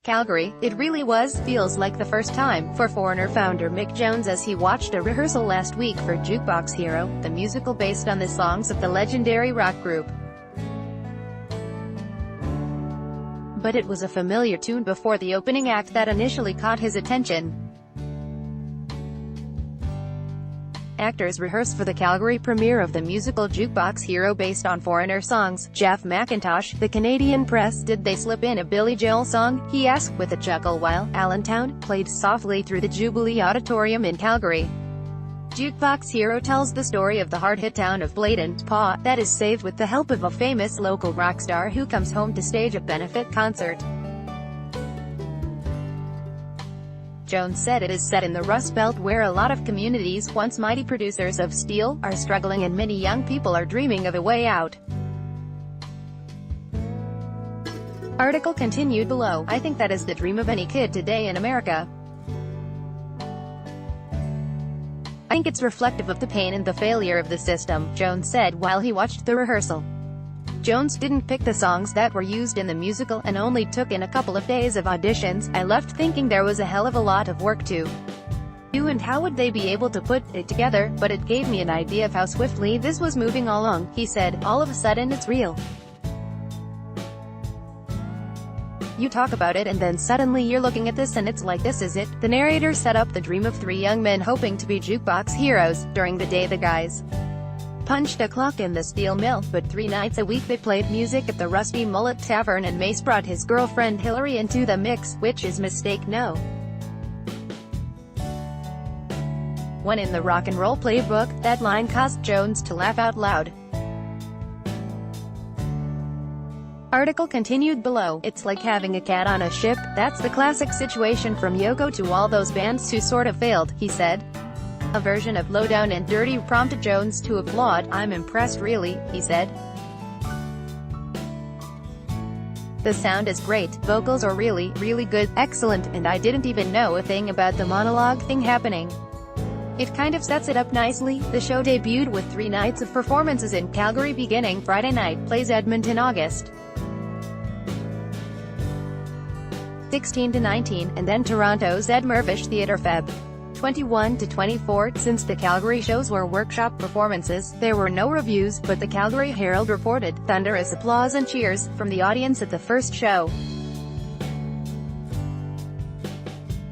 Calgary, it really feels like the first time, for Foreigner founder Mick Jones as he watched a rehearsal last week for Jukebox Hero, the musical based on the songs of the legendary rock group. But it was a familiar tune before the opening act that initially caught his attention. Actors rehearsed for the Calgary premiere of the musical Jukebox Hero based on Foreigner songs. Jeff McIntosh, the Canadian press, did they slip in a Billy Joel song? He asked with a chuckle while Allentown played softly through the Jubilee Auditorium in Calgary. Jukebox Hero tells the story of the hard-hit town of Blatant Paw that is saved with the help of a famous local rock star who comes home to stage a benefit concert. Jones said it is set in the Rust Belt where a lot of communities, once mighty producers of steel, are struggling and many young people are dreaming of a way out. Article continued below. I think that is the dream of any kid today in America. I think it's reflective of the pain and the failure of the system, Jones said while he watched the rehearsal. Jones didn't pick the songs that were used in the musical and only took in a couple of days of auditions. I left thinking there was a hell of a lot of work to do and how would they be able to put it together, but it gave me an idea of how swiftly this was moving along, he said. All of a sudden it's real. You talk about it and then suddenly you're looking at this and it's like this is it. The narrator set up the dream of three young men hoping to be jukebox heroes. During the day the guys punched a clock in the steel mill, but 3 nights a week they played music at the Rusty Mullet Tavern and Mace brought his girlfriend Hillary into the mix, which is mistake no. When in the rock and roll playbook, that line caused Jones to laugh out loud. Article continued below. It's like having a cat on a ship. That's the classic situation from Yoko to all those bands who sort of failed, he said. A version of Low Down and Dirty prompted Jones to applaud. I'm impressed really, he said. The sound is great, vocals are really good, excellent, and I didn't even know a thing about the monologue thing happening. It kind of sets it up nicely. The show debuted with 3 nights of performances in Calgary beginning Friday night, plays Edmonton August 16 to 19, and then Toronto's Ed Mirvish Theatre Feb. 21 to 24. Since the Calgary shows were workshop performances, there were no reviews, but the Calgary Herald reported thunderous applause and cheers from the audience at the first show.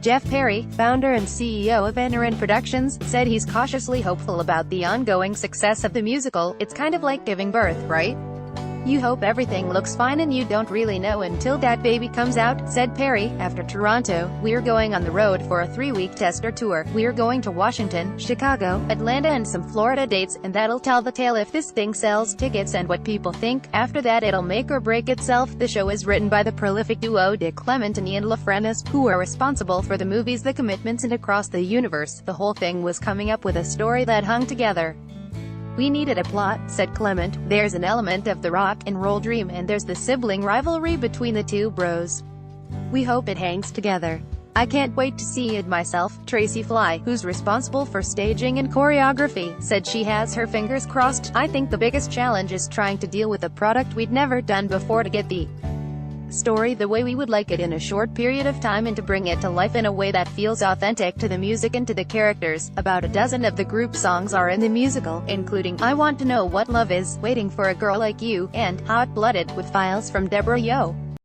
Jeff Perry, founder and CEO of Veteran Productions, said he's cautiously hopeful about the ongoing success of the musical. It's kind of like giving birth, right? You hope everything looks fine and you don't really know until that baby comes out, said Perry. After Toronto, we're going on the road for a 3-week tester tour. We're going to Washington, Chicago, Atlanta and some Florida dates, and that'll tell the tale if this thing sells tickets and what people think. After that it'll make or break itself. The show is written by the prolific duo Dick Clement and Ian LaFrenice, who are responsible for the movies The Commitments and Across the Universe. The whole thing was coming up with a story that hung together. We needed a plot, said Clement. There's an element of the rock and roll dream and there's the sibling rivalry between the two bros. We hope it hangs together. I can't wait to see it myself. Tracy Fly, who's responsible for staging and choreography, said she has her fingers crossed. I think the biggest challenge is trying to deal with a product we'd never done before to get the story the way we would like it in a short period of time and to bring it to life in a way that feels authentic to the music and to the characters. About a dozen of the group's songs are in the musical, including I Want to Know What Love Is, Waiting for a Girl Like You, and Hot Blooded, with files from Deborah Yo.